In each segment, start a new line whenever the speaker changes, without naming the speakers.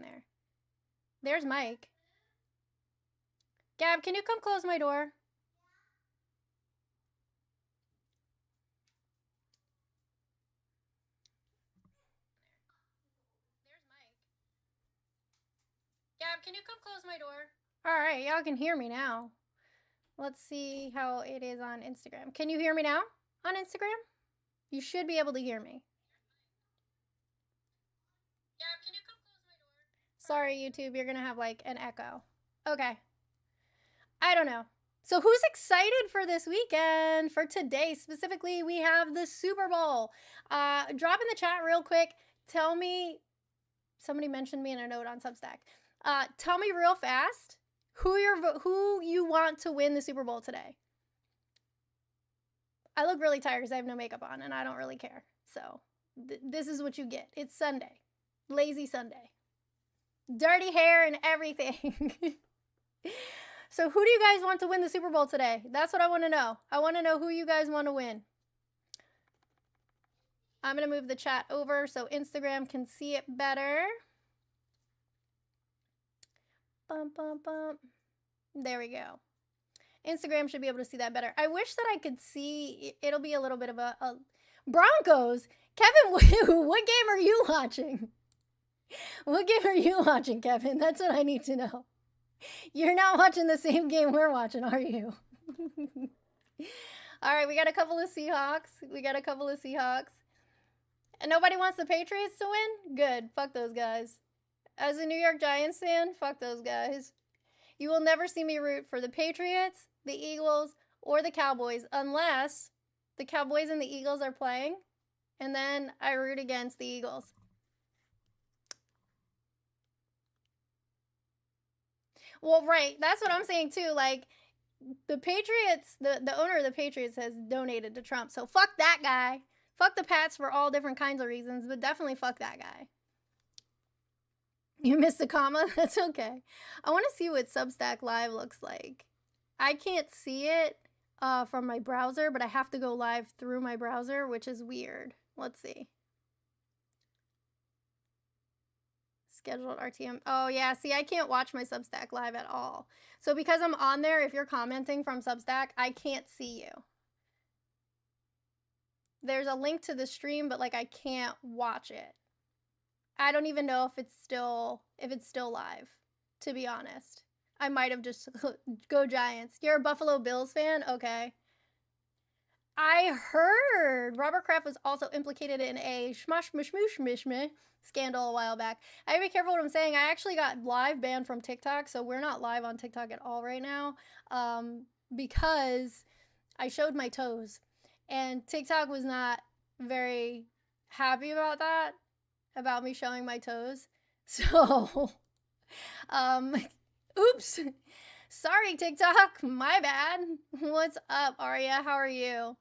there. There's Mike. Gab, can you come close my door? There's Mike. Gab, can you come close my door? All right, y'all can hear me now. Let's see how it is on Instagram. Can you hear me now on Instagram? You should be able to hear me. Gab, can you come close my door? Sorry, YouTube, you're gonna have like an echo. Okay. I don't know. So who's excited for this weekend? For today specifically, we have the Super Bowl. Drop in the chat real quick. Tell me, somebody mentioned me in a note on Substack. Tell me real fast who you want to win the Super Bowl today. I look really tired because I have no makeup on and I don't really care. So this is what you get. It's Sunday. Lazy Sunday. Dirty hair and everything. So who do you guys want to win the Super Bowl today? That's what I want to know. I want to know who you guys want to win. I'm going to move the chat over so Instagram can see it better. Bum, bum, bum. There we go. Instagram should be able to see that better. I wish that I could see, it'll be a little bit of a Broncos. Kevin, what game are you watching? What game are you watching, Kevin? That's what I need to know. You're not watching the same game we're watching, are you? All right, we got a couple of Seahawks. And nobody wants the Patriots to win? Good. Fuck those guys. As a New York Giants fan, fuck those guys. You will never see me root for the Patriots, the Eagles, or the Cowboys unless the Cowboys and the Eagles are playing, and then I root against the Eagles. Well, right. That's what I'm saying, too. Like, the Patriots, the owner of the Patriots has donated to Trump. So fuck that guy. Fuck the Pats for all different kinds of reasons, but definitely fuck that guy. You missed a comma? That's okay. I want to see what Substack Live looks like. I can't see it from my browser, but I have to go live through my browser, which is weird. Let's see. Scheduled RTM. Oh, yeah. See, I can't watch my Substack Live at all. So because I'm on there, if you're commenting from Substack, I can't see you. There's a link to the stream, but like I can't watch it. I don't even know if it's still live, to be honest. I might have just go Giants. You're a Buffalo Bills fan? Okay. I heard Robert Kraft was also implicated in a shmush scandal a while back. I gotta be careful what I'm saying. I actually got live banned from TikTok, so we're not live on TikTok at all right now, because I showed my toes, and TikTok was not very happy about that, about me showing my toes. So, oops. Sorry, TikTok. My bad. What's up, Aria? How are you?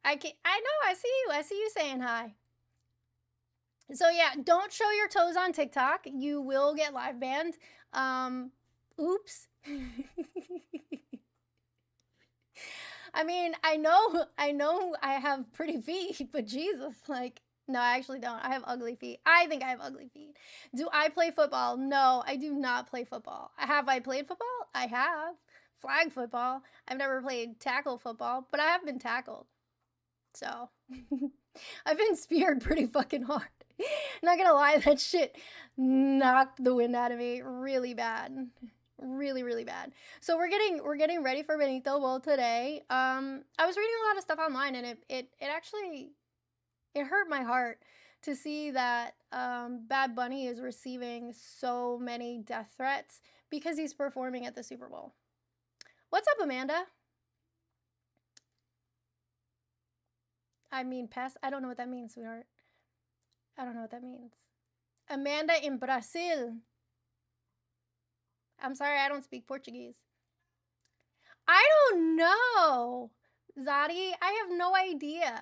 I know. I see you. I see you saying hi. So yeah, don't show your toes on TikTok. You will get live banned. Oops. I mean, I know I have pretty feet, but Jesus, like, no, I actually don't. I have ugly feet. I think I have ugly feet. Do I play football? No, I do not play football. Have I played football? I have. Flag football. I've never played tackle football, but I have been tackled. So, I've been speared pretty fucking hard. Not gonna lie, that shit knocked the wind out of me really bad. Really, really bad. So we're getting ready for Benito Bowl today. I was reading a lot of stuff online, and it actually hurt my heart to see that Bad Bunny is receiving so many death threats because he's performing at the Super Bowl. What's up, Amanda? I mean, I don't know what that means, sweetheart. I don't know what that means. Amanda in Brazil. I'm sorry, I don't speak Portuguese. I don't know, Zadi. I have no idea.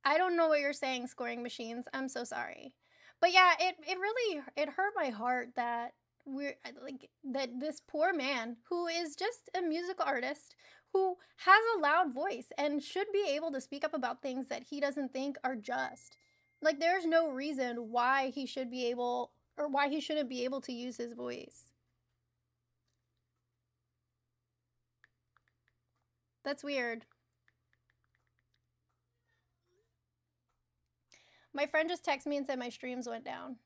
I don't know what you're saying, scoring machines. I'm so sorry. But yeah, it really hurt my heart that this poor man who is just a musical artist who has a loud voice and should be able to speak up about things that he doesn't think are just, Like, there's no reason why he should be able, or why he shouldn't be able to use his voice. That's weird. My friend just texted me and said my streams went down.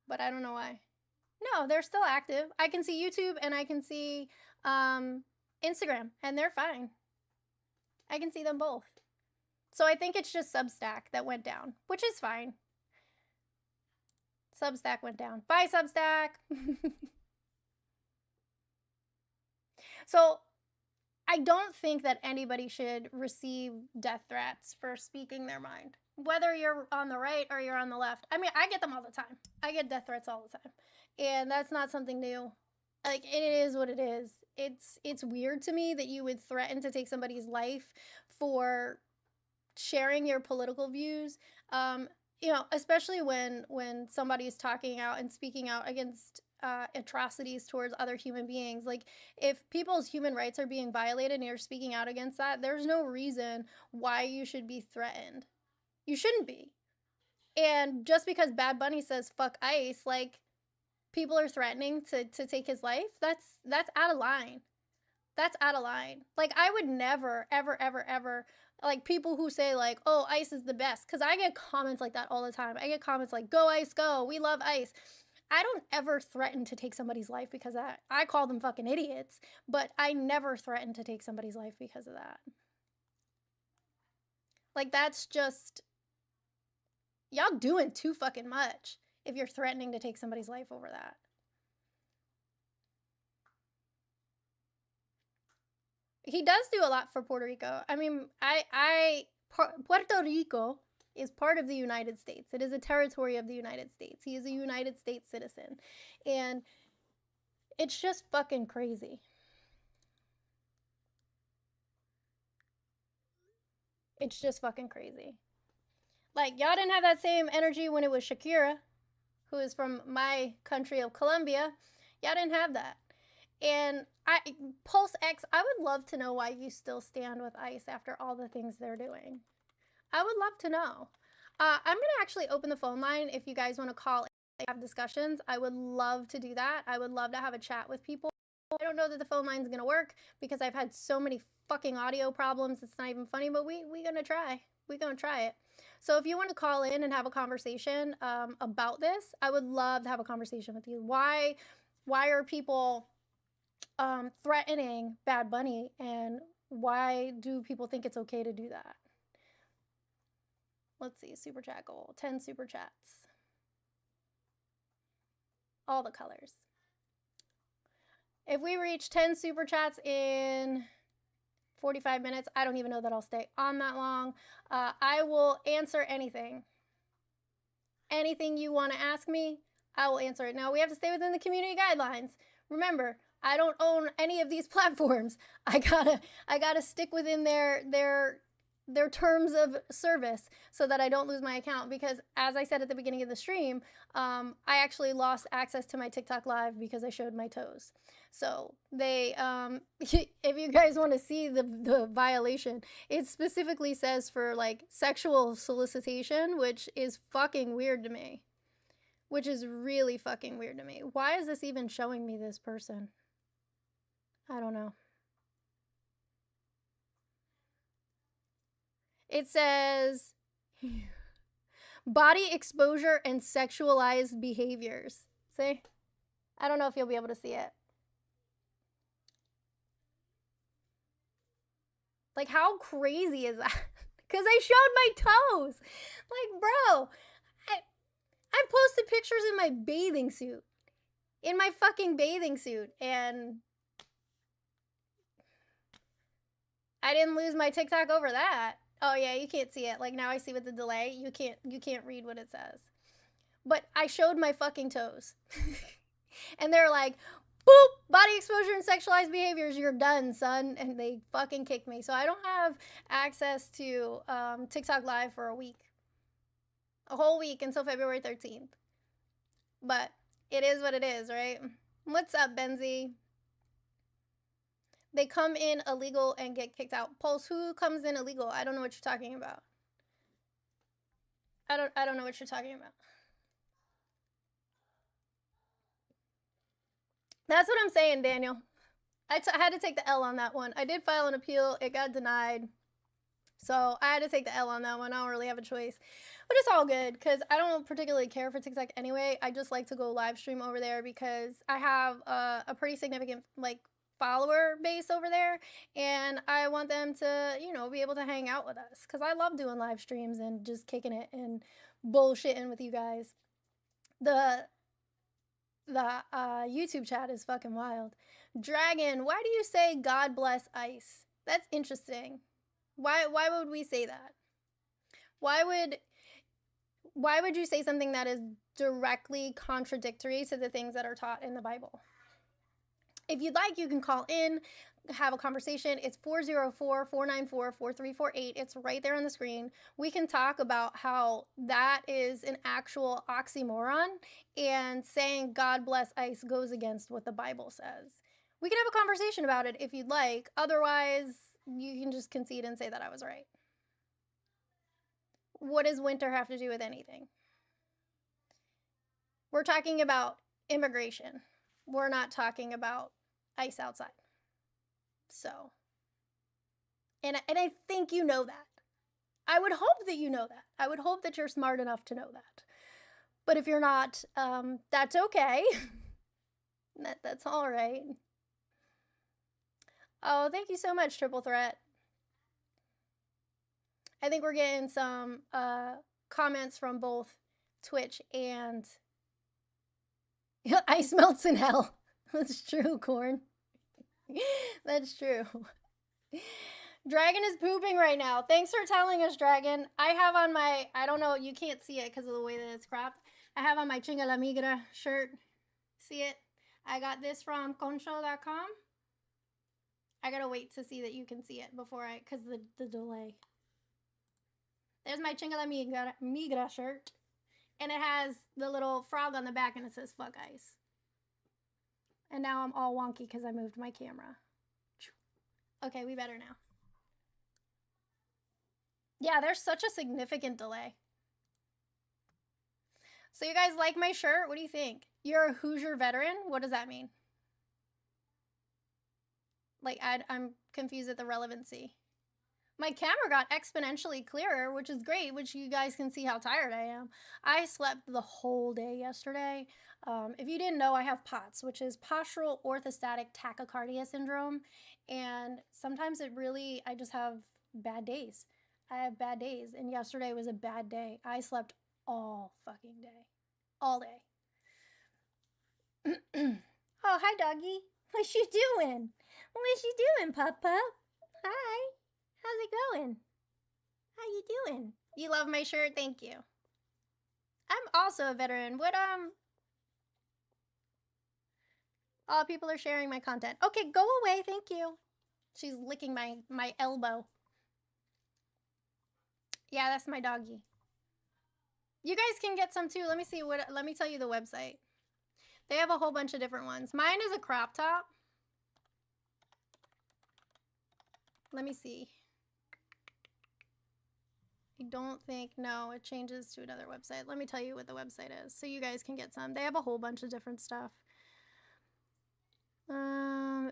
But I don't know why. No, they're still active. I can see YouTube and I can see Instagram, and they're fine. I can see them both. So I think it's just Substack that went down, which is fine. Substack went down. Bye, Substack. So I don't think that anybody should receive death threats for speaking their mind, whether you're on the right or you're on the left. I mean, I get them all the time. I get death threats all the time. And that's not something new. Like, it is what it is. It's weird to me that you would threaten to take somebody's life for sharing your political views. You know, especially when somebody is talking out and speaking out against atrocities towards other human beings. Like, if people's human rights are being violated and you're speaking out against that, there's no reason why you should be threatened. You shouldn't be. And just because Bad Bunny says fuck ICE, like, people are threatening to take his life, that's out of line. That's out of line. Like, I would never, ever, ever, ever, like, people who say, like, oh, ICE is the best. Because I get comments like that all the time. I get comments like, go ICE, go. We love ICE. I don't ever threaten to take somebody's life because of that. I call them fucking idiots. But I never threaten to take somebody's life because of that. Like, that's just, y'all doing too fucking much if you're threatening to take somebody's life over that. He does do a lot for Puerto Rico. I mean, Puerto Rico is part of the United States. It is a territory of the United States. He is a United States citizen. And it's just fucking crazy. It's just fucking crazy. Like, y'all didn't have that same energy when it was Shakira, who is from my country of Colombia. Y'all didn't have that. And Pulse X, I would love to know why you still stand with ICE after all the things they're doing. I would love to know. I'm going to actually open the phone line if you guys want to call and have discussions. I would love to do that. I would love to have a chat with people. I don't know that the phone line's going to work because I've had so many fucking audio problems. It's not even funny, but we're going to try. We're going to try it. So if you want to call in and have a conversation about this, I would love to have a conversation with you. Why are people threatening Bad Bunny, and why do people think it's okay to do that? Let's see, super chat goal, 10 super chats. All the colors. If we reach 10 super chats in 45 minutes, I don't even know that I'll stay on that long. I will answer anything. Anything you want to ask me, I will answer it. Now, we have to stay within the community guidelines. Remember, I don't own any of these platforms. I gotta stick within their terms of service so that I don't lose my account, because as I said at the beginning of the stream, I actually lost access to my TikTok live because I showed my toes. So they, if you guys want to see the violation, it specifically says for like sexual solicitation, which is fucking weird to me. Which is really fucking weird to me. Why is this even showing me this person? I don't know. It says body exposure and sexualized behaviors. See? I don't know if you'll be able to see it. Like, how crazy is that? Because I showed my toes. Like, bro, I posted pictures in my bathing suit. In my fucking bathing suit. And I didn't lose my TikTok over that. Oh yeah, you can't see it. Like, now I see with the delay, you can't read what it says. But I showed my fucking toes. And they're like, boop, body exposure and sexualized behaviors, you're done, son. And they fucking kicked me. So I don't have access to TikTok live for a week. A whole week until February 13th. But it is what it is, right? What's up, Benzie? They come in illegal and get kicked out. Pulse, who comes in illegal? I don't know what you're talking about. I don't know what you're talking about. That's what I'm saying, Daniel. I had to take the L on that one. I did file an appeal. It got denied. So I had to take the L on that one. I don't really have a choice. But it's all good because I don't particularly care for TikTok anyway. I just like to go live stream over there because I have a pretty significant like follower base over there, and I want them to, you know, be able to hang out with us because I love doing live streams and just kicking it and bullshitting with you guys. The YouTube chat is fucking wild. Dragon, why do you say God bless ice? That's interesting. Why would we say that? Why would you say something that is directly contradictory to the things that are taught in the Bible? If you'd like, you can call in, have a conversation. It's 404-494-4348. It's right there on the screen. We can talk about how that is an actual oxymoron, and saying God bless ice goes against what the Bible says. We can have a conversation about it if you'd like. Otherwise, you can just concede and say that I was right. What does winter have to do with anything? We're talking about immigration. We're not talking about ice outside. So, and I think you know that. I would hope that you know that. I would hope that you're smart enough to know that. But if you're not, that's okay. That's all right. Oh, thank you so much, Triple Threat. I think we're getting some comments from both Twitch and ice melts in hell. That's true, Corn. That's true. Dragon is pooping right now. Thanks for telling us, Dragon. I have on my, I don't know, you can't see it because of the way that it's cropped. I have on my Chinga la Migra shirt. See it? I got this from concho.com. I gotta wait to see that you can see it before because the delay. There's my Chinga la Migra shirt. And it has the little frog on the back and it says fuck ice. And now I'm all wonky because I moved my camera. Okay, we better now. Yeah, there's such a significant delay. So you guys like my shirt? What do you think? You're a Hoosier veteran? What does that mean? Like, I'm confused at the relevancy. My camera got exponentially clearer, which is great, which you guys can see how tired I am. I slept the whole day yesterday. If you didn't know, I have POTS, which is postural orthostatic tachycardia syndrome. And sometimes I just have bad days. I have bad days, and yesterday was a bad day. I slept all fucking day. All day. Oh, hi, doggy. What you doing? What you doing, Papa? Hi. How's it going? How you doing? You love my shirt? Thank you. I'm also a veteran. What, oh, people are sharing my content. Okay, go away. Thank you. She's licking my elbow. Yeah, that's my doggy. You guys can get some too. Let me see let me tell you the website. They have a whole bunch of different ones. Mine is a crop top. Let me see. I don't think, no, it changes to another website. Let me tell you what the website is so you guys can get some. They have a whole bunch of different stuff.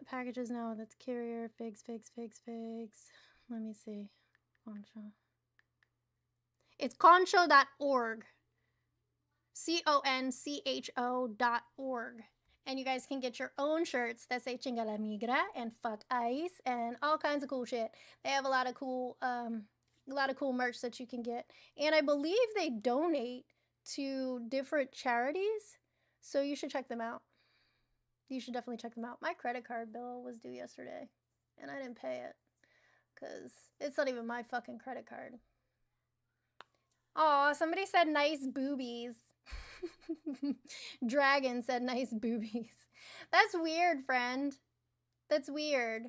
Packages, no, that's carrier, figs. Let me see. Concho. It's concho.org. concho.org. And you guys can get your own shirts that say Chinga la Migra and fuck ice and all kinds of cool shit. They have a lot of cool merch that you can get. And I believe they donate to different charities. So you should check them out. You should definitely check them out. My credit card bill was due yesterday, and I didn't pay it because it's not even my fucking credit card. Aw, somebody said nice boobies. Dragon said nice boobies. That's weird, friend. That's weird.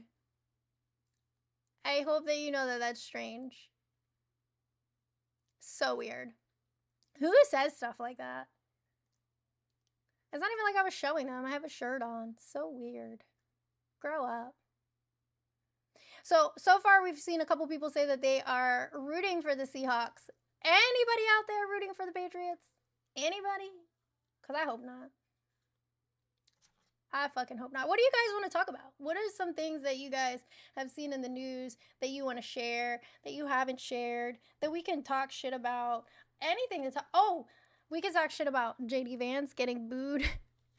I hope that you know that that's strange. So weird. Who says stuff like that? It's not even like I was showing them. I have a shirt on. So weird. Grow up. So far we've seen a couple people say that they are rooting for the Seahawks. Anybody out there rooting for the Patriots? Anybody? Because I hope not. I fucking hope not. What do you guys want to talk about? What are some things that you guys have seen in the news that you want to share, that you haven't shared, that we can talk shit about? Anything to talk. Oh, we can talk shit about JD Vance getting booed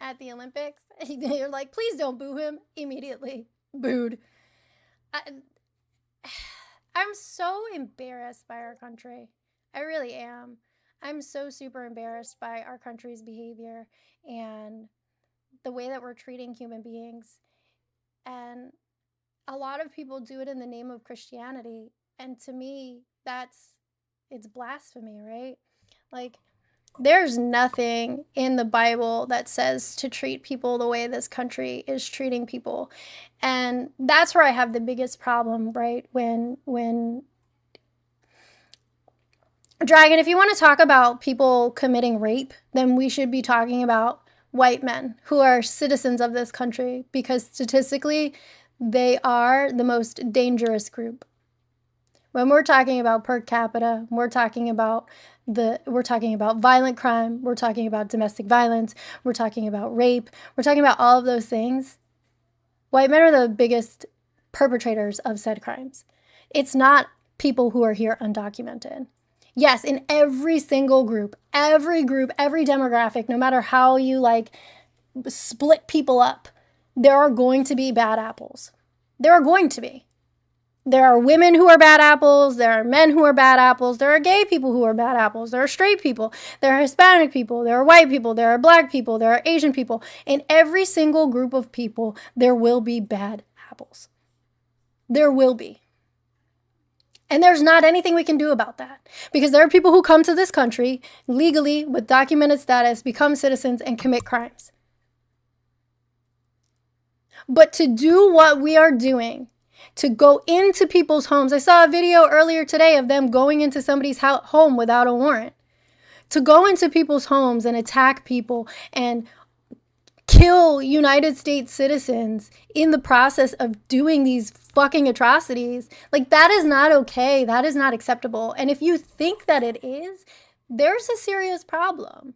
at the Olympics. You're like, please don't boo him. Immediately booed. I'm so embarrassed by our country. I really am. I'm so super embarrassed by our country's behavior and the way that we're treating human beings. And a lot of people do it in the name of Christianity. And to me, it's blasphemy, right? Like, there's nothing in the Bible that says to treat people the way this country is treating people. And that's where I have the biggest problem, right? When Dragon, if you want to talk about people committing rape, then we should be talking about white men who are citizens of this country, because statistically, they are the most dangerous group. When we're talking about per capita, we're talking about violent crime, we're talking about domestic violence, we're talking about rape, we're talking about all of those things. White men are the biggest perpetrators of said crimes. It's not people who are here undocumented. Yes, in every single group, every demographic, no matter how you split people up, there are going to be bad apples. There are going to be. There are women who are bad apples. There are men who are bad apples. There are gay people who are bad apples. There are straight people. There are Hispanic people. There are white people. There are black people. There are Asian people. In every single group of people, there will be bad apples. There will be. And there's not anything we can do about that, because there are people who come to this country legally with documented status, become citizens, and commit crimes. But to do what we are doing, to go into people's homes. I saw a video earlier today of them going into somebody's home without a warrant. To go into people's homes and attack people and kill United States citizens in the process of doing these fucking atrocities, that is not okay. That is not acceptable. And if you think that it is, there's a serious problem.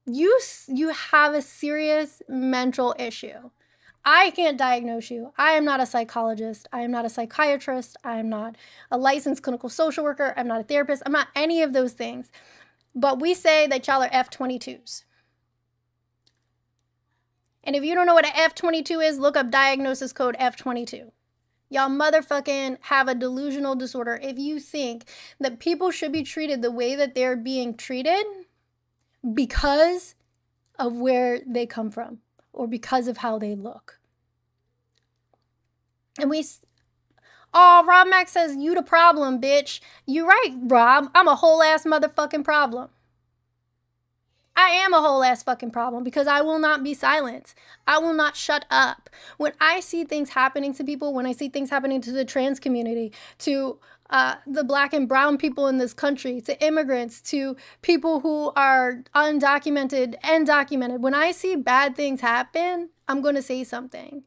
You have a serious mental issue. I can't diagnose you. I am not a psychologist. I am not a psychiatrist. I am not a licensed clinical social worker. I'm not a therapist. I'm not any of those things. But we say that y'all are F-22s. And if you don't know what an F-22 is, look up diagnosis code F-22. Y'all motherfucking have a delusional disorder if you think that people should be treated the way that they're being treated because of where they come from or because of how they look. And Rob Max says, you the problem, bitch. You right, Rob. I'm a whole ass motherfucking problem. I am a whole ass fucking problem, because I will not be silent. I will not shut up. When I see things happening to people, when I see things happening to the trans community, to the black and brown people in this country, to immigrants, to people who are undocumented and documented, when I see bad things happen, I'm going to say something.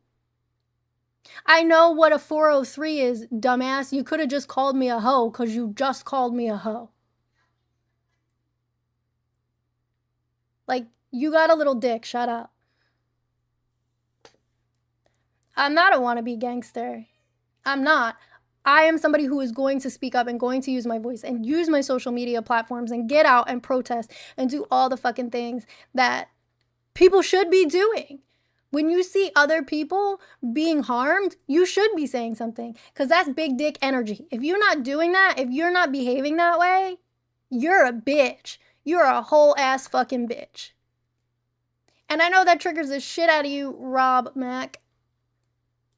I know what a 403 is, dumbass. You could have just called me a hoe because you just called me a hoe. You got a little dick. Shut up. I'm not a wannabe gangster. I'm not. I am somebody who is going to speak up and going to use my voice and use my social media platforms and get out and protest and do all the fucking things that people should be doing. When you see other people being harmed, you should be saying something, because that's big dick energy. If you're not doing that, if you're not behaving that way, you're a bitch. You're a whole ass fucking bitch. And I know that triggers the shit out of you, Rob Mac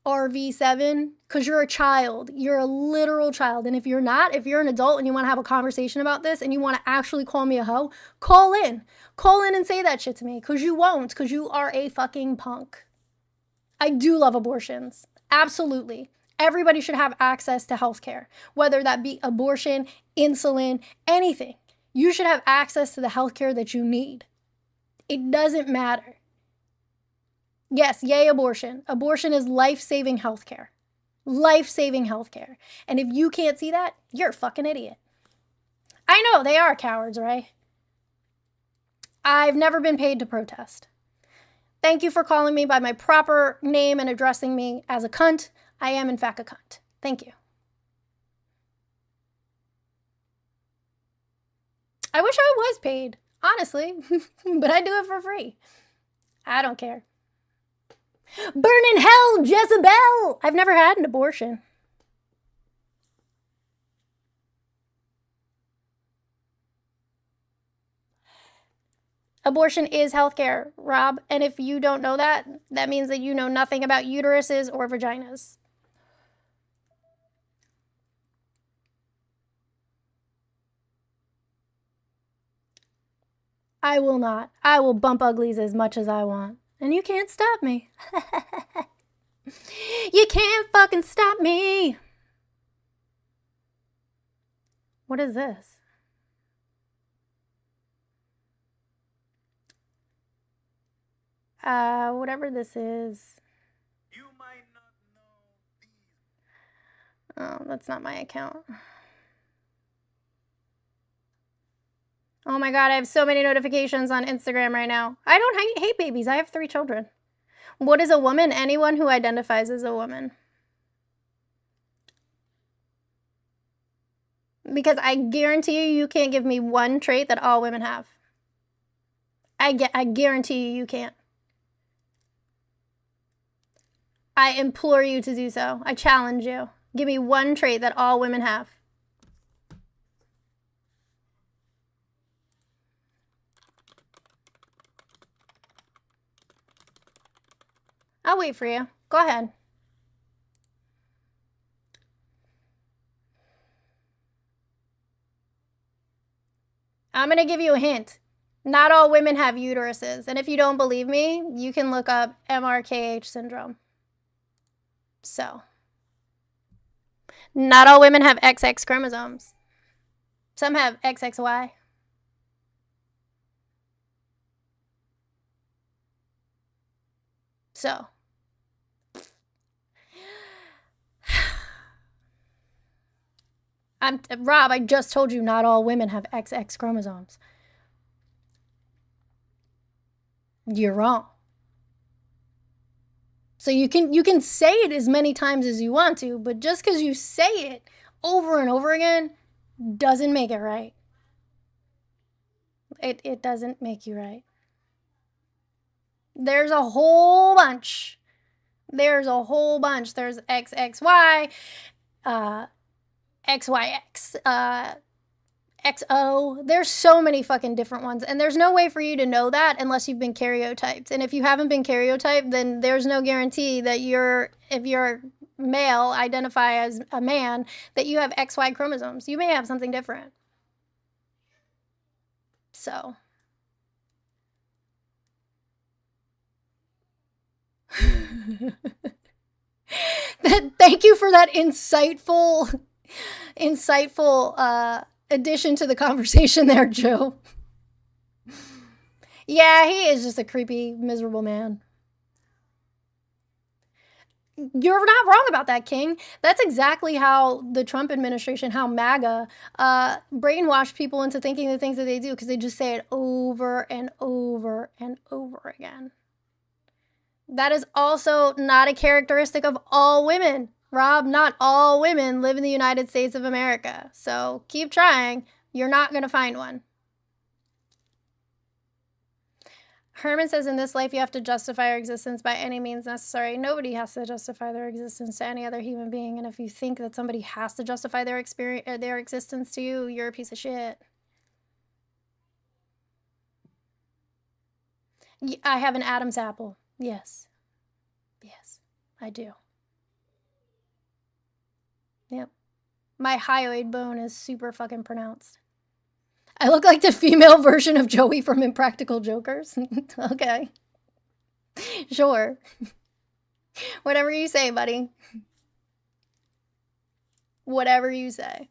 RV7, because you're a child. You're a literal child. And if you're not, if you're an adult and you want to have a conversation about this and you want to actually call me a hoe, call in. Call in and say that shit to me, because you won't, because you are a fucking punk. I do love abortions. Absolutely. Everybody should have access to healthcare, whether that be abortion, insulin, anything. You should have access to the healthcare that you need. It doesn't matter. Yes, yay abortion. Abortion is life-saving healthcare. Life-saving healthcare. And if you can't see that, you're a fucking idiot. I know, they are cowards, right? I've never been paid to protest. Thank you for calling me by my proper name and addressing me as a cunt. I am, in fact, a cunt. Thank you. I wish I was paid, honestly, but I do it for free. I don't care. Burn in hell, Jezebel! I've never had an abortion. Abortion is healthcare, Rob, and if you don't know that, that means that you know nothing about uteruses or vaginas. I will not. I will bump uglies as much as I want. And you can't stop me. You can't fucking stop me. What is this? Whatever this is. You might not know. Oh, that's not my account. Oh my god, I have so many notifications on Instagram right now. I don't hate babies. I have 3 children. What is a woman? Anyone who identifies as a woman. Because I guarantee you can't give me one trait that all women have. I guarantee you can't. I implore you to do so. I challenge you. Give me one trait that all women have. I'll wait for you. Go ahead. I'm going to give you a hint. Not all women have uteruses. And if you don't believe me, you can look up MRKH syndrome. So, not all women have XX chromosomes. Some have XXY. So, Rob, I just told you not all women have XX chromosomes. You're wrong. So you can say it as many times as you want to, but just because you say it over and over again doesn't make it right. It doesn't make you right. There's a whole bunch. There's a whole bunch. There's XXY, XYX, XO. There's so many fucking different ones. And there's no way for you to know that unless you've been karyotyped. And if you haven't been karyotyped, then there's no guarantee that if you're male, identify as a man, that you have XY chromosomes. You may have something different. So. Thank you for that insightful addition to the conversation there, Joe. Yeah, he is just a creepy, miserable man. You're not wrong about that, King. That's exactly how the Trump administration, how MAGA, brainwashed people into thinking the things that they do because they just say it over and over and over again. That is also not a characteristic of all women. Rob, not all women live in the United States of America. So keep trying. You're not going to find one. Herman says, in this life, you have to justify your existence by any means necessary. Nobody has to justify their existence to any other human being. And if you think that somebody has to justify their existence to you, you're a piece of shit. I have an Adam's apple. Yes. Yes, I do. Yep. My hyoid bone is super fucking pronounced. I look like the female version of Joey from Impractical Jokers. Okay. Sure. Whatever you say, buddy. Whatever you say.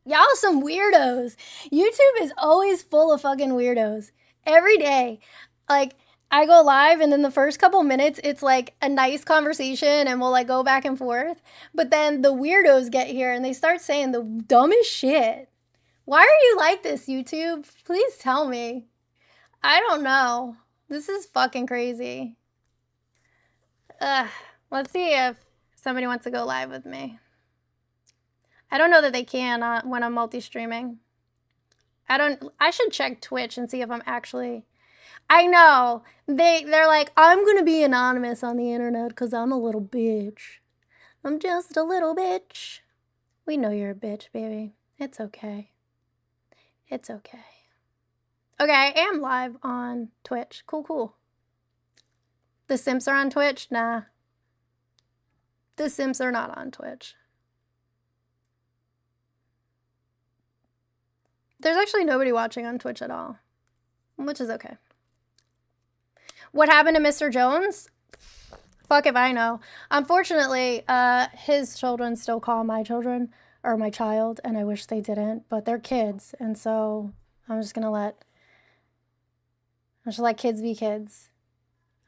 Y'all some weirdos. YouTube is always full of fucking weirdos. Every day. Like, I go live and then the first couple minutes it's like a nice conversation and we'll like go back and forth. But then the weirdos get here and they start saying the dumbest shit. Why are you like this, YouTube? Please tell me. I don't know. This is fucking crazy. Ugh. Let's see if somebody wants to go live with me. I don't know that they can when I'm multi-streaming. I should check Twitch and see if I'm actually... I know. They're like, I'm gonna be anonymous on the internet because I'm a little bitch. I'm just a little bitch. We know you're a bitch, baby. It's okay. It's okay. Okay, I am live on Twitch. Cool. The Simps are on Twitch? Nah. The Simps are not on Twitch. There's actually nobody watching on Twitch at all, which is okay. What happened to Mr. Jones? Fuck if I know. Unfortunately, his children still call my children, or my child, and I wish they didn't, but they're kids, and so I'm just gonna let kids be kids.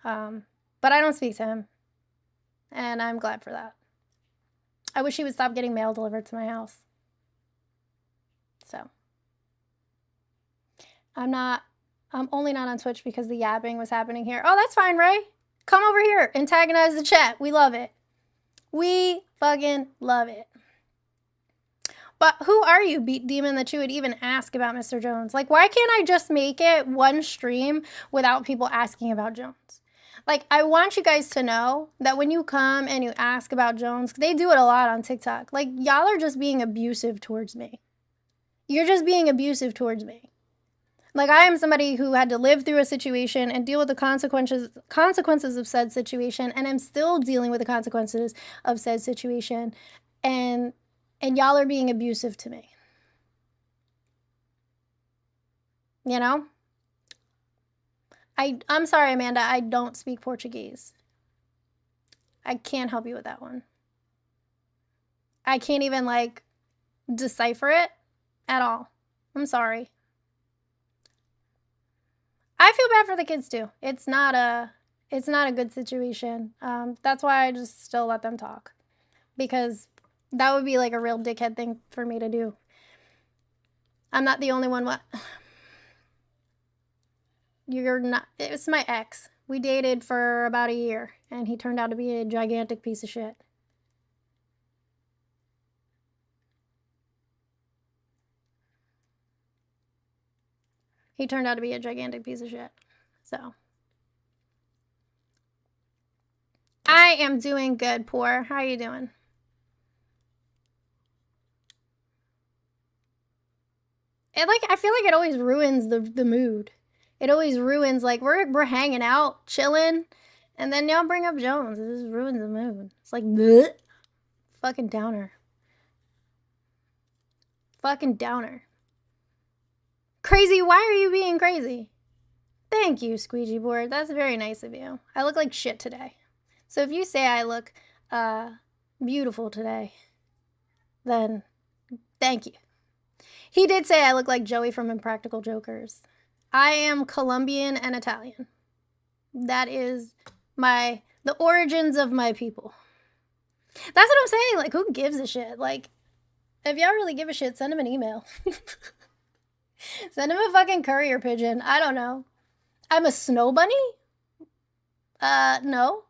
But I don't speak to him, and I'm glad for that. I wish he would stop getting mail delivered to my house. So. I'm only not on Twitch because the yapping was happening here. Oh, that's fine, Ray. Come over here. Antagonize the chat. We love it. We fucking love it. But who are you, Beat Demon, that you would even ask about Mr. Jones? Like, why can't I just make it one stream without people asking about Jones? Like, I want you guys to know that when you come and you ask about Jones, they do it a lot on TikTok. Like, y'all are just being abusive towards me. You're just being abusive towards me. Like, I am somebody who had to live through a situation and deal with the consequences of said situation, and I'm still dealing with the consequences of said situation, and y'all are being abusive to me. You know? I'm sorry, Amanda, I don't speak Portuguese. I can't help you with that one. I can't even, like, decipher it at all. I'm sorry. I feel bad for the kids too. It's not a good situation. That's why I just still let them talk, because that would be like a real dickhead thing for me to do. I'm not the only one. What? You're not. It's my ex. We dated for about a year, and he turned out to be a gigantic piece of shit. He turned out to be a gigantic piece of shit. So. I am doing good, Poor. How are you doing? I feel like it always ruins the mood. It always ruins, like, we're hanging out, chilling, and then y'all bring up Jones. It just ruins the mood. It's like, bleh. Fucking downer. Fucking downer. Crazy, why are you being crazy? Thank you, Squeegee Board. That's very nice of you. I look like shit today. So if you say I look beautiful today, then thank you. He did say I look like Joey from Impractical Jokers. I am Colombian and Italian. That is the origins of my people. That's what I'm saying. Like, who gives a shit? Like, if y'all really give a shit, send him an email. Send him a fucking courier pigeon. I don't know. I'm a snow bunny? No.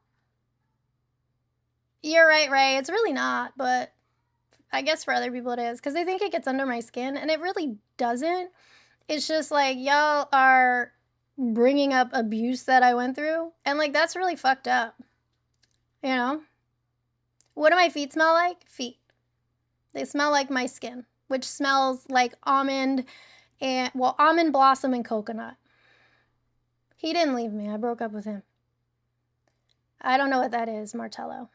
You're right, Ray. It's really not, but I guess for other people it is, because they think it gets under my skin, and it really doesn't. It's just like, y'all are bringing up abuse that I went through, and like, that's really fucked up. You know? What do my feet smell like? Feet. They smell like my skin, which smells like almond blossom and coconut. He didn't leave me. I broke up with him. I don't know what that is, Martello.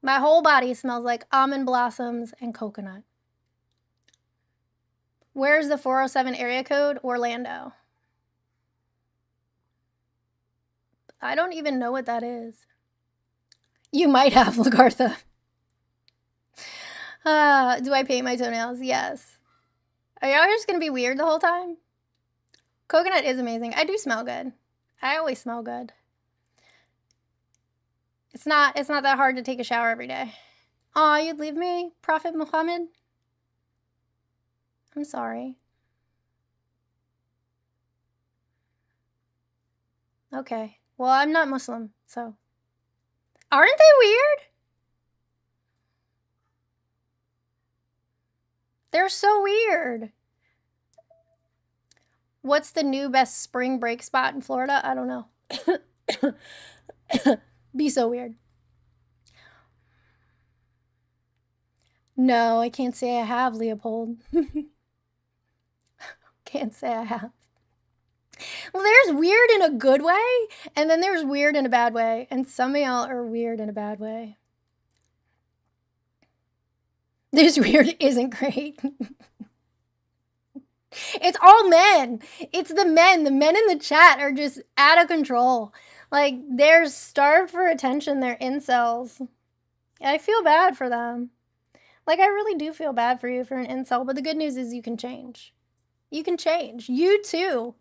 My whole body smells like almond blossoms and coconut. Where's the 407 area code? Orlando. I don't even know what that is. You might have, Lagartha. Do I paint my toenails? Yes. Are y'all just gonna be weird the whole time? Coconut is amazing. I do smell good. I always smell good. It's not that hard to take a shower every day. Aw, you'd leave me, Prophet Muhammad? I'm sorry. Okay. Well, I'm not Muslim, so. Aren't they weird? They're so weird. What's the new best spring break spot in Florida? I don't know. Be so weird. No, I can't say I have, Leopold. Can't say I have. Well, there's weird in a good way, and then there's weird in a bad way, and some of y'all are weird in a bad way. This weird isn't great. It's all men. It's the men. The men in the chat are just out of control. Like, they're starved for attention. They're incels. I feel bad for them. Like, I really do feel bad for you for an incel, but the good news is you can change. You can change. You, too,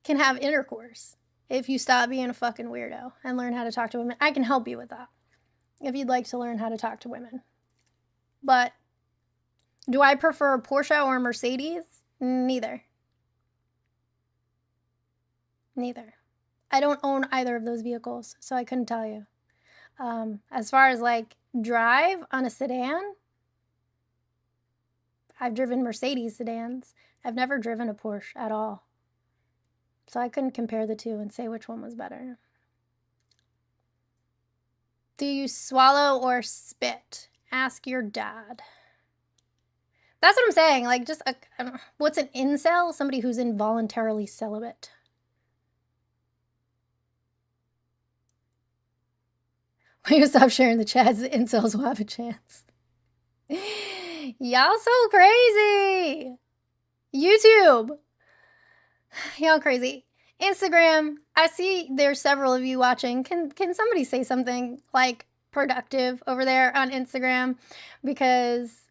can have intercourse if you stop being a fucking weirdo and learn how to talk to women. I can help you with that if you'd like to learn how to talk to women. But do I prefer a Porsche or a Mercedes? Neither. Neither. I don't own either of those vehicles, so I couldn't tell you. As far as like drive on a sedan, I've driven Mercedes sedans. I've never driven a Porsche at all. So I couldn't compare the two and say which one was better. Do you swallow or spit? Ask your dad. That's what I'm saying. Like, just, I don't know. What's an incel? Somebody who's involuntarily celibate. When you stop sharing the chats, the incels will have a chance. Y'all so crazy. YouTube. Y'all crazy. Instagram. I see there's several of you watching. Can somebody say something like productive over there on Instagram? Because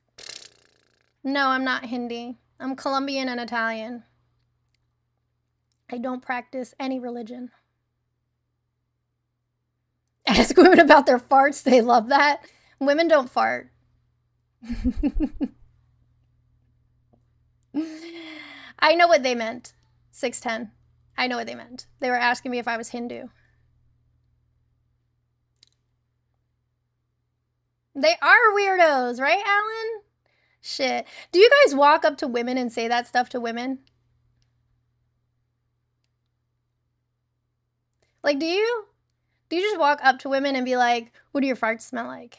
no, I'm not Hindi. I'm Colombian and Italian. I don't practice any religion. Ask women about their farts. They love that. Women don't fart. I know what they meant. 610. I know what they meant. They were asking me if I was Hindu. They are weirdos, right, Alan? Shit. Do you guys walk up to women and say that stuff to women? Like, do you? Do you just walk up to women and be like, what do your farts smell like?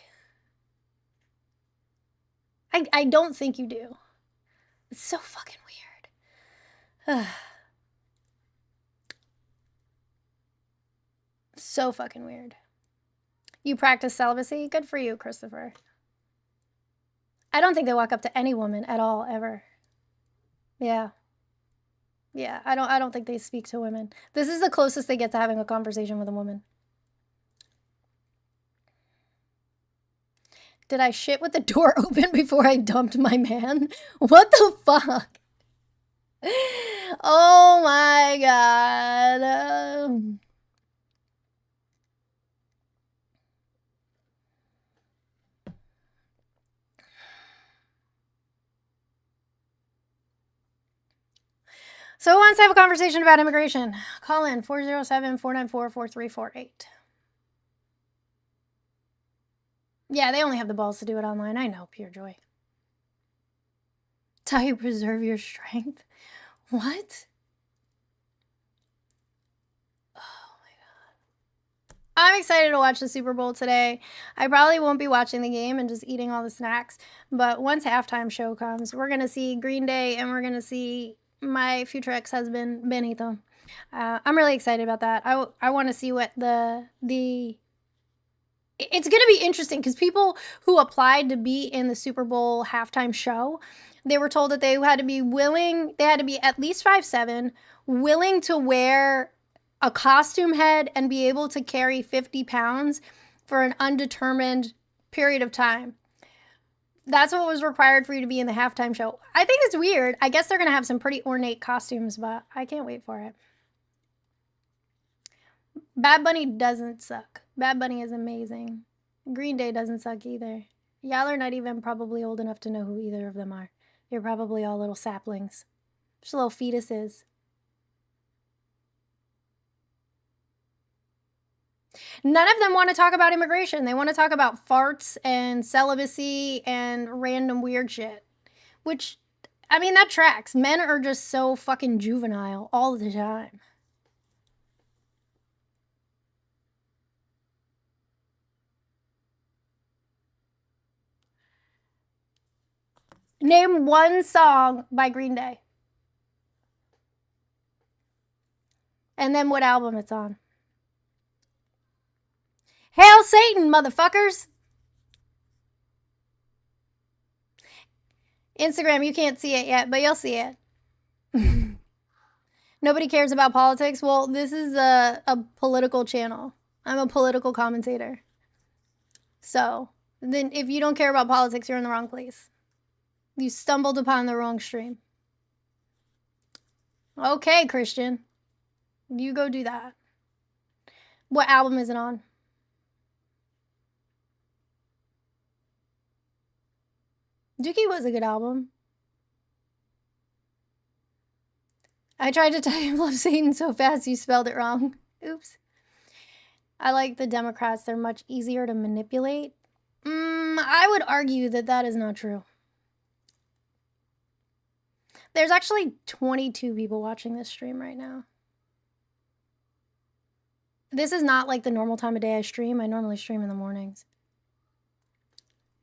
I don't think you do. It's so fucking weird. So fucking weird. You practice celibacy? Good for you, Christopher. I don't think they walk up to any woman at all, ever. Yeah. Yeah, I don't think they speak to women. This is the closest they get to having a conversation with a woman. Did I shit with the door open before I dumped my man? What the fuck? Oh my god. So who wants to have a conversation about immigration? Call in 407-494-4348. Yeah, they only have the balls to do it online. I know, pure joy. It's how you preserve your strength. What? Oh my god. I'm excited to watch the Super Bowl today. I probably won't be watching the game and just eating all the snacks, but once halftime show comes, we're going to see Green Day and we're going to see my future ex-husband, Benito. I'm really excited about that. I want to see what it's going to be interesting because people who applied to be in the Super Bowl halftime show, they were told that they had to be willing, they had to be at least 5'7", willing to wear a costume head and be able to carry 50 pounds for an undetermined period of time. That's what was required for you to be in the halftime show. I think it's weird. I guess they're going to have some pretty ornate costumes, but I can't wait for it. Bad Bunny doesn't suck. Bad Bunny is amazing. Green Day doesn't suck either. Y'all are not even probably old enough to know who either of them are. You're probably all little saplings. Just little fetuses. None of them want to talk about immigration. They want to talk about farts and celibacy and random weird shit. Which, I mean, that tracks. Men are just so fucking juvenile all the time. Name one song by Green Day. And then what album it's on. Hail Satan, motherfuckers! Instagram, you can't see it yet, but you'll see it. Nobody cares about politics. Well, this is a political channel. I'm a political commentator. So, then if you don't care about politics, you're in the wrong place. You stumbled upon the wrong stream. Okay, Christian. You go do that. What album is it on? Dookie was a good album. I tried to type Love Satan so fast you spelled it wrong. Oops. I like the Democrats. They're much easier to manipulate. I would argue that that is not true. There's actually 22 people watching this stream right now. This is not like the normal time of day I stream. I normally stream in the mornings.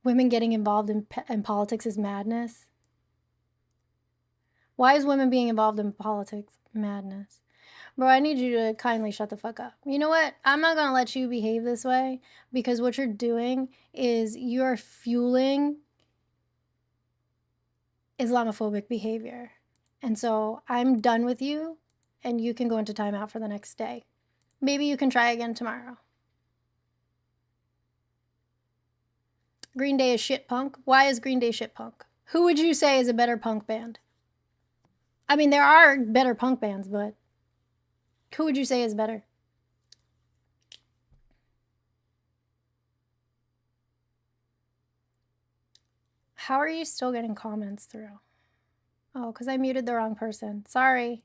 Women getting involved in politics is madness. Why is women being involved in politics madness? Bro, I need you to kindly shut the fuck up. You know what? I'm not going to let you behave this way because what you're doing is you're fueling Islamophobic behavior. And so I'm done with you and you can go into timeout for the next day. Maybe you can try again tomorrow. Green Day is shit punk. Why is Green Day shit punk? Who would you say is a better punk band? I mean, there are better punk bands, but who would you say is better? How are you still getting comments through? Oh, because I muted the wrong person. Sorry.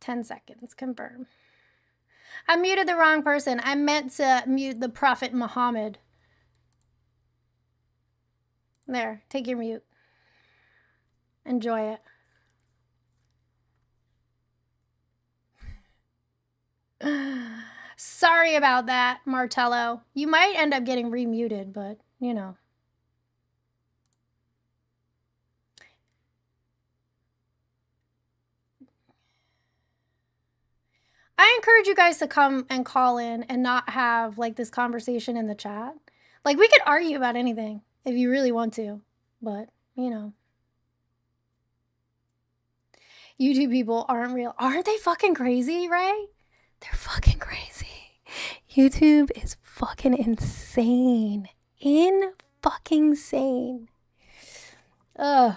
"10 seconds, confirm." I muted the wrong person. I meant to mute the Prophet Muhammad. There, take your mute. Enjoy it. Sorry about that, Martello. You might end up getting remuted, but, you know. I encourage you guys to come and call in and not have, like, this conversation in the chat. Like, we could argue about anything if you really want to, but, you know. YouTube people aren't real. Aren't they fucking crazy, Ray? They're fucking crazy. YouTube is fucking insane. Fucking sane. Ugh.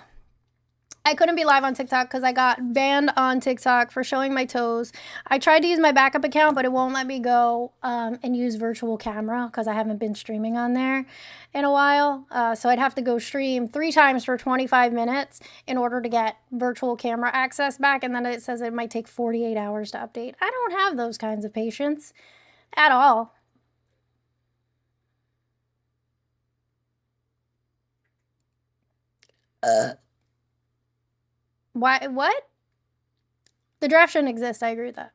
I couldn't be live on TikTok because I got banned on TikTok for showing my toes. I tried to use my backup account, but it won't let me go and use virtual camera because I haven't been streaming on there in a while. So I'd have to go stream 3 times for 25 minutes in order to get virtual camera access back. And then it says it might take 48 hours to update. I don't have those kinds of patience at all. Why? What? The draft shouldn't exist. I agree with that.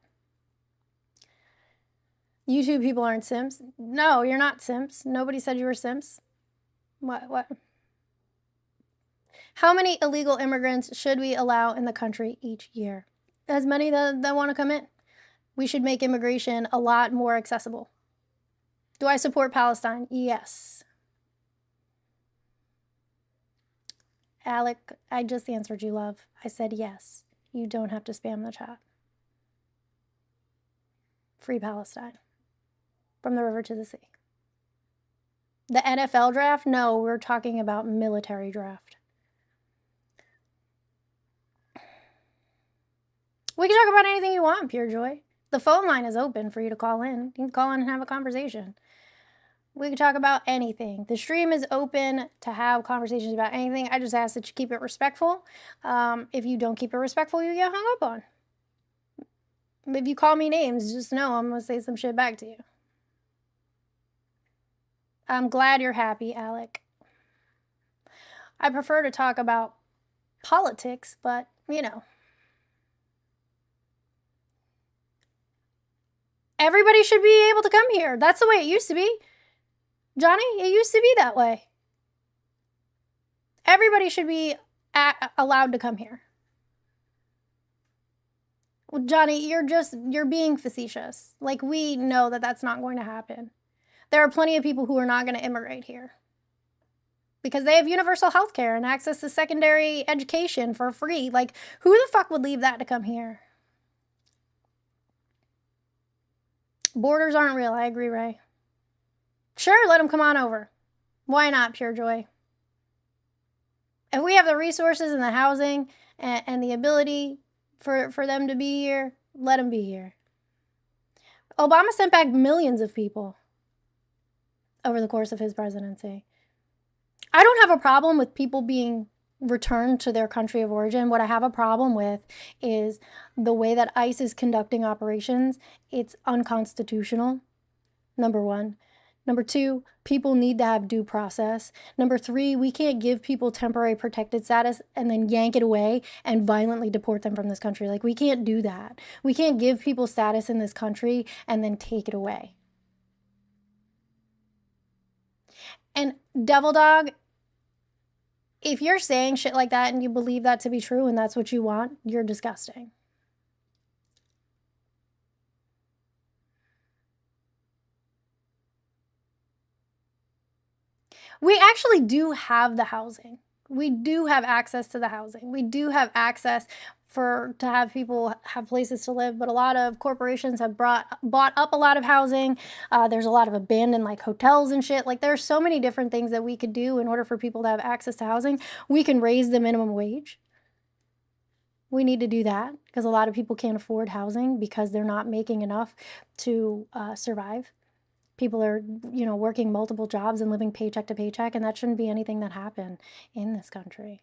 YouTube people aren't simps. No, you're not simps. Nobody said you were simps. What? How many illegal immigrants should we allow in the country each year? As many that want to come in. We should make immigration a lot more accessible. Do I support Palestine? Yes. Alec, I just answered you, love. I said yes. You don't have to spam the chat. Free Palestine. from the river to the sea. The NFL draft? No, we're talking about military draft. We can talk about anything you want, Pure Joy. The phone line is open for you to call in. You can call in and have a conversation. We can talk about anything. The stream is open to have conversations about anything. I just ask that you keep it respectful. If you don't keep it respectful, you get hung up on. If you call me names, just know I'm going to say some shit back to you. I'm glad you're happy, Alec. I prefer to talk about politics, but, you know. Everybody should be able to come here. That's the way it used to be. Johnny, it used to be that way. Everybody should be allowed to come here. Well, Johnny, you're being facetious. Like, we know that that's not going to happen. There are plenty of people who are not going to immigrate here because they have universal health care and access to secondary education for free. Like, who the fuck would leave that to come here? Borders aren't real. I agree, Ray. Sure, let them come on over. Why not, Pure Joy? If we have the resources and the housing and the ability for them to be here, let them be here. Obama sent back millions of people over the course of his presidency. I don't have a problem with people being returned to their country of origin. What I have a problem with is the way that ICE is conducting operations. It's unconstitutional, number one. Number two, people need to have due process. Number three, we can't give people temporary protected status and then yank it away and violently deport them from this country. Like, we can't do that. We can't give people status in this country and then take it away. And Devil Dog, if you're saying shit like that and you believe that to be true and that's what you want, you're disgusting. We actually do have the housing. We do have access to the housing. We do have access to have people have places to live, but a lot of corporations have bought up a lot of housing. There's a lot of abandoned like hotels and shit. Like, there's so many different things that we could do in order for people to have access to housing. We can raise the minimum wage. We need to do that because a lot of people can't afford housing because they're not making enough to survive. People are, working multiple jobs and living paycheck to paycheck, and that shouldn't be anything that happened in this country.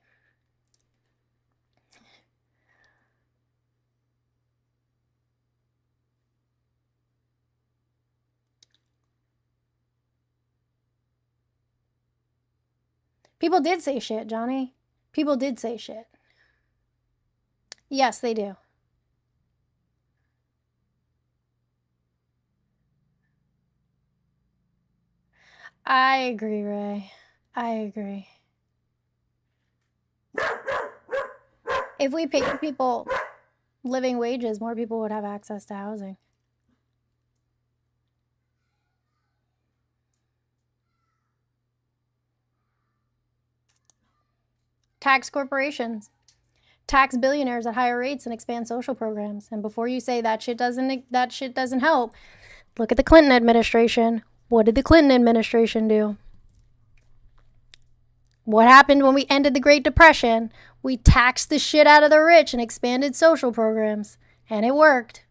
People did say shit, Johnny. People did say shit. Yes, they do. I agree, Ray. I agree. If we paid people living wages, more people would have access to housing. Tax corporations. Tax billionaires at higher rates and expand social programs. And before you say that shit doesn't help, look at the Clinton administration. What did the Clinton administration do? What happened when we ended the Great Depression? We taxed the shit out of the rich and expanded social programs. And it worked.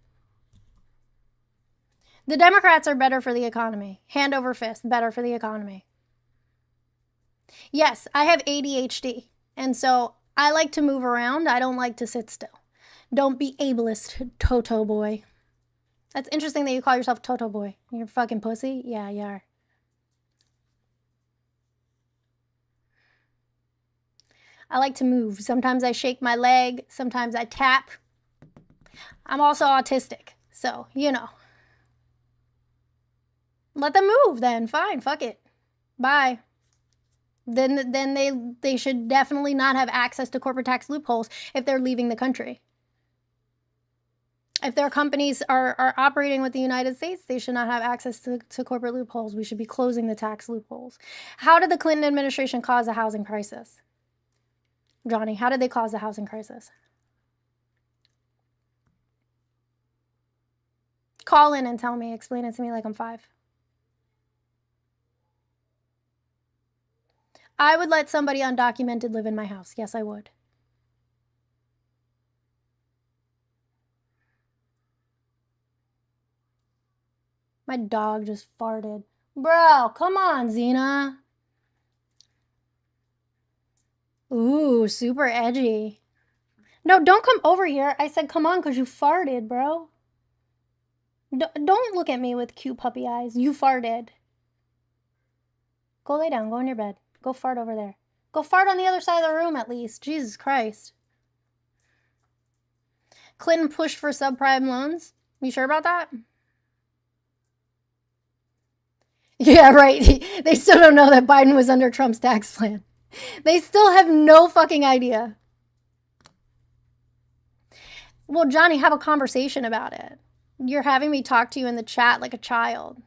The Democrats are better for the economy. Hand over fist, better for the economy. Yes, I have ADHD. And so I like to move around. I don't like to sit still. Don't be ableist, Toto boy. That's interesting that you call yourself Toto boy. You're a fucking pussy? Yeah, you are. I like to move. Sometimes I shake my leg. Sometimes I tap. I'm also autistic. So, Let them move then. Fine. Fuck it. Bye. Then they should definitely not have access to corporate tax loopholes if they're leaving the country. If their companies are operating with the United States, they should not have access to corporate loopholes. We should be closing the tax loopholes. How did the Clinton administration cause a housing crisis? Johnny, how did they cause the housing crisis? Call in and tell me. Explain it to me like I'm 5. I would let somebody undocumented live in my house. Yes, I would. My dog just farted. Bro, come on, Xena. Ooh, super edgy. No, don't come over here. I said come on because you farted, bro. Don't look at me with cute puppy eyes. You farted. Go lay down. Go in your bed. Go fart over there. Go fart on the other side of the room at least. Jesus Christ. Clinton pushed for subprime loans. You sure about that? Yeah, right. They still don't know that Biden was under Trump's tax plan. They still have no fucking idea. Well, Johnny, have a conversation about it. You're having me talk to you in the chat like a child.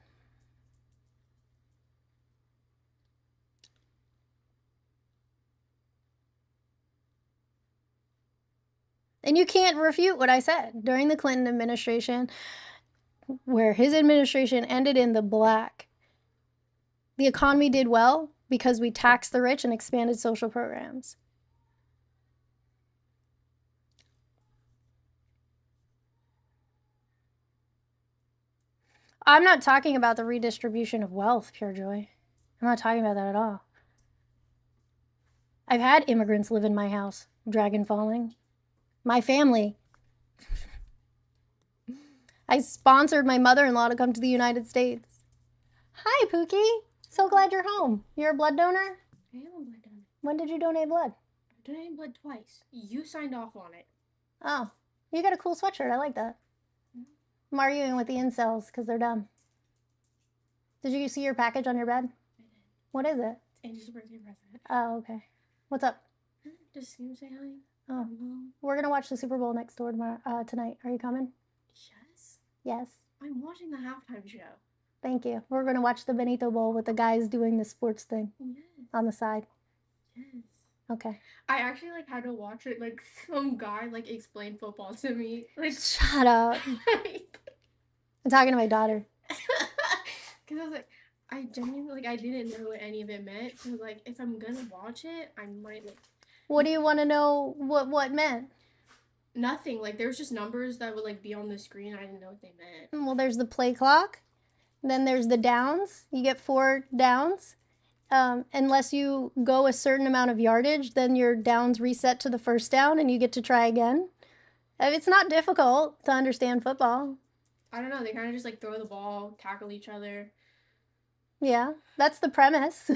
And you can't refute what I said. During the Clinton administration, where his administration ended in the black, the economy did well because we taxed the rich and expanded social programs. I'm not talking about the redistribution of wealth, Pure Joy. I'm not talking about that at all. I've had immigrants live in my house, dragon falling. My family. I sponsored my mother-in-law to come to the United States. Hi, Pookie. So glad you're home. You're a blood donor?
I am a blood donor.
When did you donate blood?
I donated blood twice. You signed off on it.
Oh, you got a cool sweatshirt. I like that. I'm arguing with the incels because they're dumb. Did you see your package on your bed?
I did.
What is it?
Angie's birthday present.
Oh, okay. What's up?
Just you say hi.
Oh, we're gonna watch the Super Bowl next door tomorrow, tonight. Are you coming?
Yes.
Yes.
I'm watching the halftime show.
Thank you. We're gonna watch the Benito Bowl with the guys doing the sports thing.
Yes.
On the side.
Yes.
Okay.
I actually had to watch it. Some guy explained football to me.
Shut up. I'm talking to my daughter.
Because I was I genuinely I didn't know what any of it meant. Because if I'm gonna watch it, I might
What do you want to know? What meant?
Nothing. There was just numbers that would be on the screen. I didn't know what they meant.
Well, there's the play clock. Then there's the downs. You get 4 downs. Unless you go a certain amount of yardage, then your downs reset to the first down and you get to try again. It's not difficult to understand football.
I don't know. They kind of just throw the ball, tackle each other.
Yeah, that's the premise.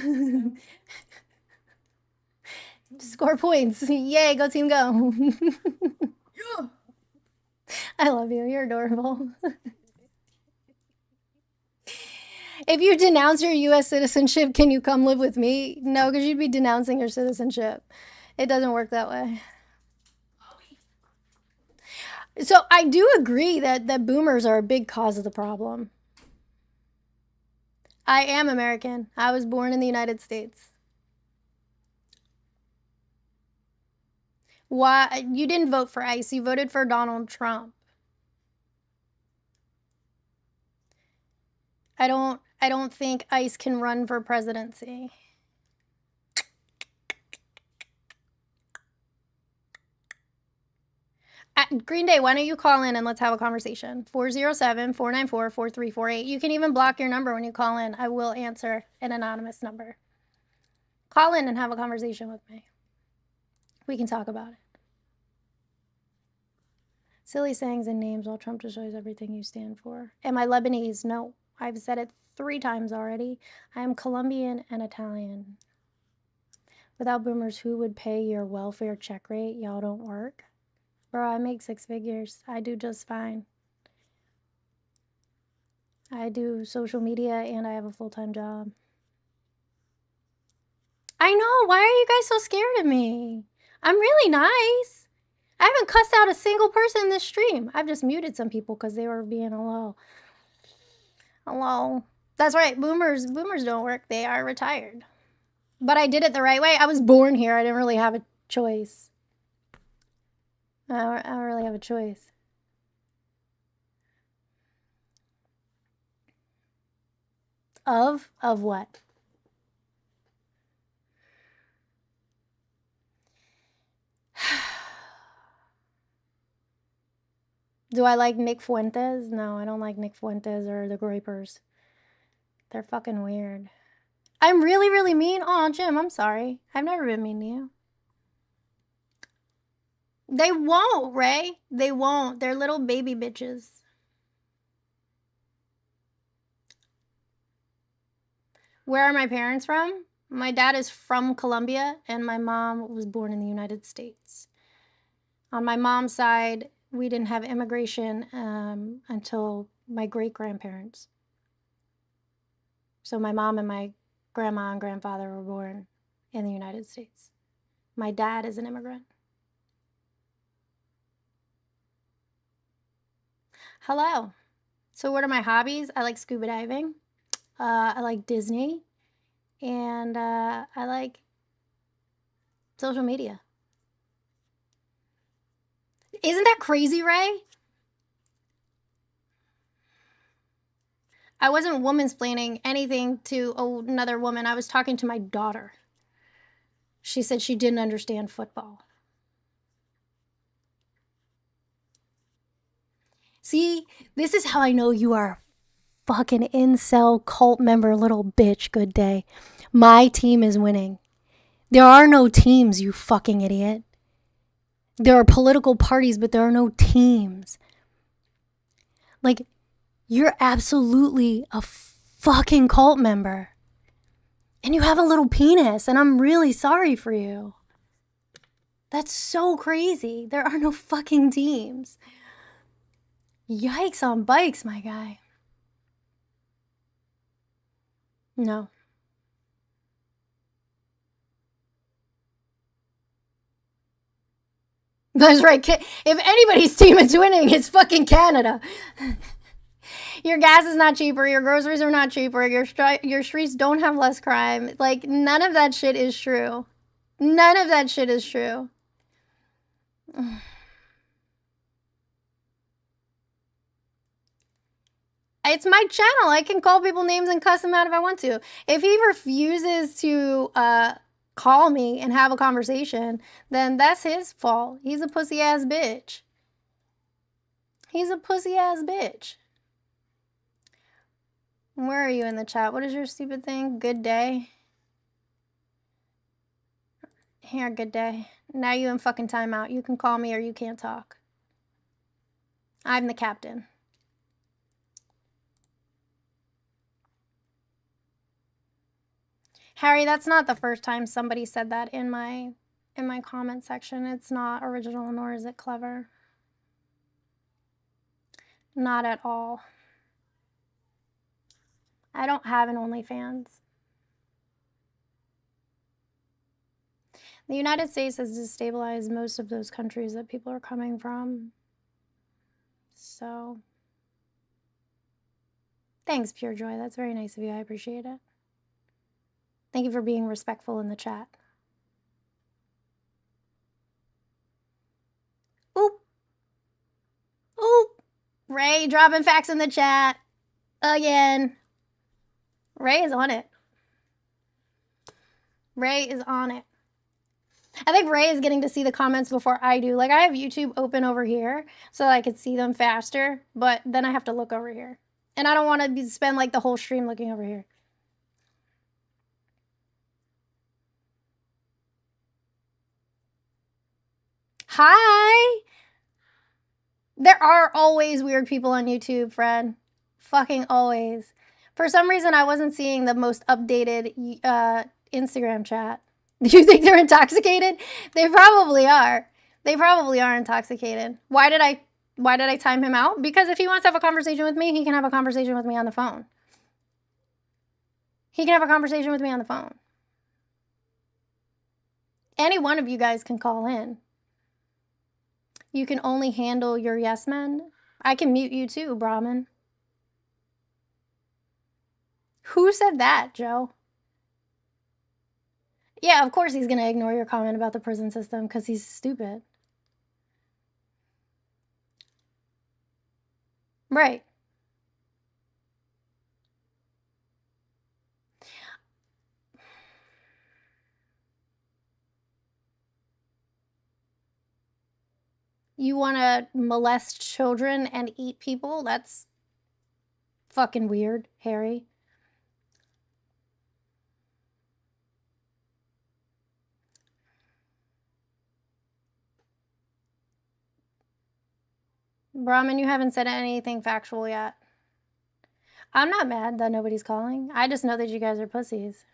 Score points. Yay, go team go.
Yeah.
I love you. You're adorable. If you denounce your U.S. citizenship, can you come live with me? No, because you'd be denouncing your citizenship. It doesn't work that way. So I do agree that boomers are a big cause of the problem. I am American. I was born in the United States. Why? You didn't vote for ICE. You voted for Donald Trump. I don't think ICE can run for presidency. Green Day, why don't you call in and let's have a conversation? 407-494-4348. You can even block your number when you call in. I will answer an anonymous number. Call in and have a conversation with me. We can talk about it. Silly sayings and names while Trump destroys everything you stand for. Am I Lebanese? No. I've said it 3 times already. I am Colombian and Italian. Without boomers, who would pay your welfare check rate? Y'all don't work. Bro, I make 6 figures. I do just fine. I do social media and I have a full-time job. I know. Why are you guys so scared of me? I'm really nice. I haven't cussed out a single person in this stream. I've just muted some people because they were being hello. Hello. That's right. Boomers don't work. They are retired. But I did it the right way. I was born here. I didn't really have a choice. I don't really have a choice. Of what? Do I like Nick Fuentes? No, I don't like Nick Fuentes or the Groypers. They're fucking weird. I'm really, really mean? Aw, Jim, I'm sorry. I've never been mean to you. They won't, Ray. They won't. They're little baby bitches. Where are my parents from? My dad is from Colombia, and my mom was born in the United States. On my mom's side, we didn't have immigration until my great-grandparents. So my mom and my grandma and grandfather were born in the United States. My dad is an immigrant. Hello. So what are my hobbies? I like scuba diving. I like Disney. And I like social media. Isn't that crazy, Ray? I wasn't womansplaining anything to another woman. I was talking to my daughter. She said she didn't understand football. See, this is how I know you are a fucking incel cult member little bitch. Good day. My team is winning. There are no teams, you fucking idiot. There are political parties, but there are no teams. Like, you're absolutely a fucking cult member. And you have a little penis, and I'm really sorry for you. That's so crazy. There are no fucking teams. Yikes on bikes, my guy. No. That's right. If anybody's team is winning, it's fucking Canada. Your gas is not cheaper. Your groceries are not cheaper. Your streets don't have less crime. Like, none of that shit is true. None of that shit is true. It's my channel. I can call people names and cuss them out if I want to. If he refuses to call me and have a conversation, then that's his fault. He's a pussy ass bitch. He's a pussy ass bitch. Where are you in the chat? What is your stupid thing? Good day. Here, good day. Now you in fucking timeout. You can call me or you can't talk. I'm the captain. Harry, that's not the first time somebody said that in my comment section. It's not original, nor is it clever. Not at all. I don't have an OnlyFans. The United States has destabilized most of those countries that people are coming from. So, thanks, Pure Joy. That's very nice of you. I appreciate it. Thank you for being respectful in the chat. Oop. Oop. Ray dropping facts in the chat. Again. Ray is on it. Ray is on it. I think Ray is getting to see the comments before I do. Like, I have YouTube open over here so I could see them faster, but then I have to look over here. And I don't want to spend, like, the whole stream looking over here. Hi! There are always weird people on YouTube, Fred. Fucking always. For some reason, I wasn't seeing the most updated Instagram chat. Do you think they're intoxicated? They probably are. They probably are intoxicated. Why did I time him out? Because if he wants to have a conversation with me, he can have a conversation with me on the phone. He can have a conversation with me on the phone. Any one of you guys can call in. You can only handle your yes men. I can mute you too, Brahmin. Who said that, Joe? Yeah, of course he's going to ignore your comment about the prison system because he's stupid. Right. You want to molest children and eat people? That's fucking weird, Harry. Brahmin, you haven't said anything factual yet. I'm not mad that nobody's calling. I just know that you guys are pussies.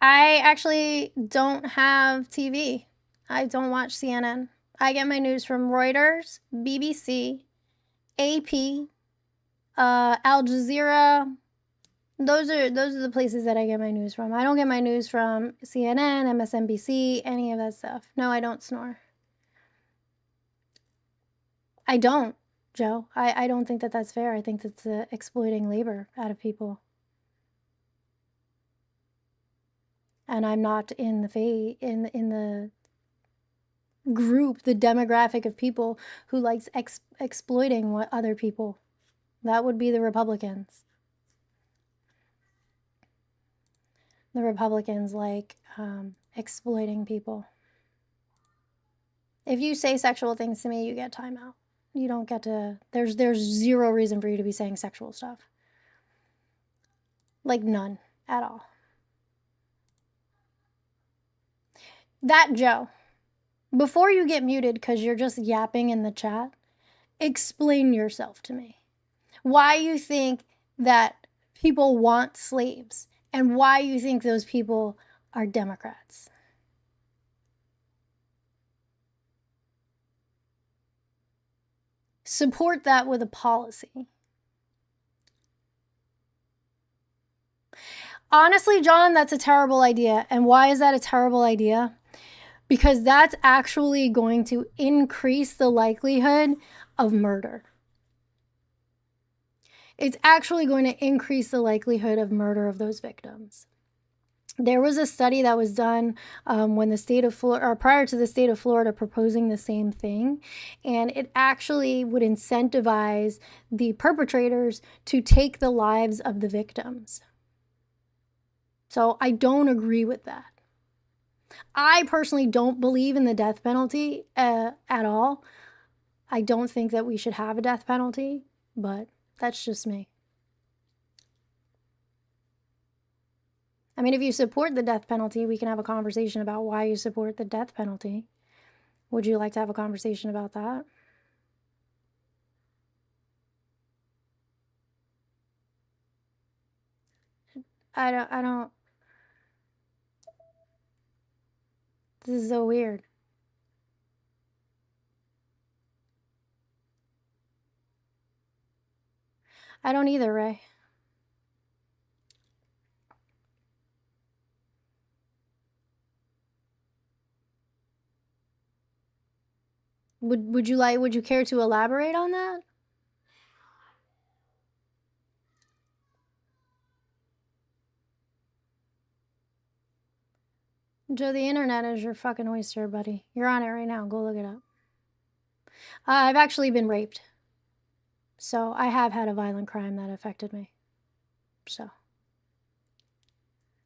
I actually don't have TV. I don't watch CNN. I get my news from Reuters, BBC, AP, Al Jazeera. Those are the places that I get my news from. I don't get my news from CNN, MSNBC, any of that stuff. No, I don't snore. I don't, Joe. I don't think that that's fair. I think that's exploiting labor out of people. And I'm not in the group, the demographic of people who likes exploiting what other people. That would be the Republicans. The Republicans like exploiting people. If you say sexual things to me, you get timeout. You don't get to. There's zero reason for you to be saying sexual stuff. Like none at all. That Joe, before you get muted because you're just yapping in the chat, explain yourself to me. Why you think that people want slaves and why you think those people are Democrats. Support that with a policy. Honestly, John, that's a terrible idea. And why is that a terrible idea? Because that's actually going to increase the likelihood of murder. It's actually going to increase the likelihood of murder of those victims. There was a study that was done when the state of Florida, or prior to the state of Florida proposing the same thing, and it actually would incentivize the perpetrators to take the lives of the victims. So I don't agree with that. I personally don't believe in the death penalty at all. I don't think that we should have a death penalty, but that's just me. I mean, if you support the death penalty, we can have a conversation about why you support the death penalty. Would you like to have a conversation about that? I don't. This is so weird. I don't either, Ray. Would you care to elaborate on that? Joe, the internet is your fucking oyster, buddy. You're on it right now. Go look it up. I've actually been raped. So I have had a violent crime that affected me. So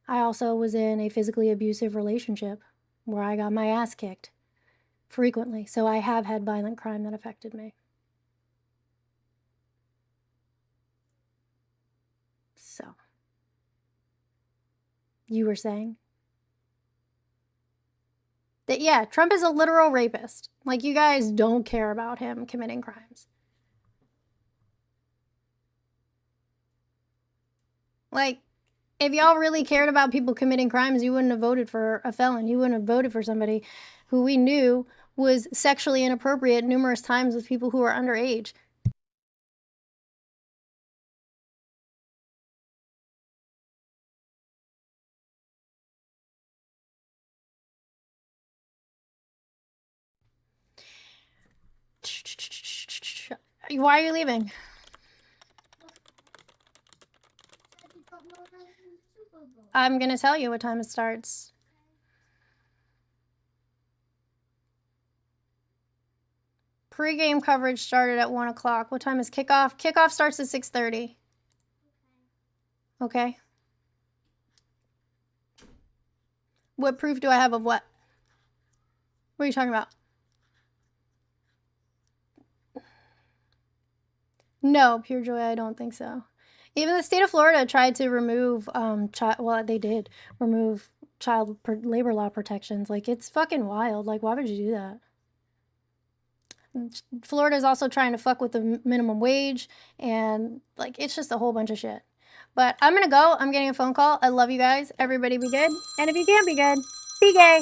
I also was in a physically abusive relationship where I got my ass kicked frequently. So I have had violent crime that affected me. So you were saying? That, yeah, Trump is a literal rapist. Like, you guys don't care about him committing crimes. Like, if y'all really cared about people committing crimes, you wouldn't have voted for a felon. You wouldn't have voted for somebody who we knew was sexually inappropriate numerous times with people who are underage. Why are you leaving? I'm gonna tell you what time it starts. Pre-game coverage started at 1 o'clock. What time is kickoff? Kickoff starts at 6:30. Okay. What proof do I have of what? What are you talking about? No, Pure Joy, I don't think so. Even the state of Florida tried to remove, well, they did remove child labor law protections. Like, it's fucking wild. Like, why would you do that? Florida is also trying to fuck with the minimum wage, and like, it's just a whole bunch of shit. But I'm gonna go. I'm getting a phone call. I love you guys. Everybody be good. And if you can't be good, be gay.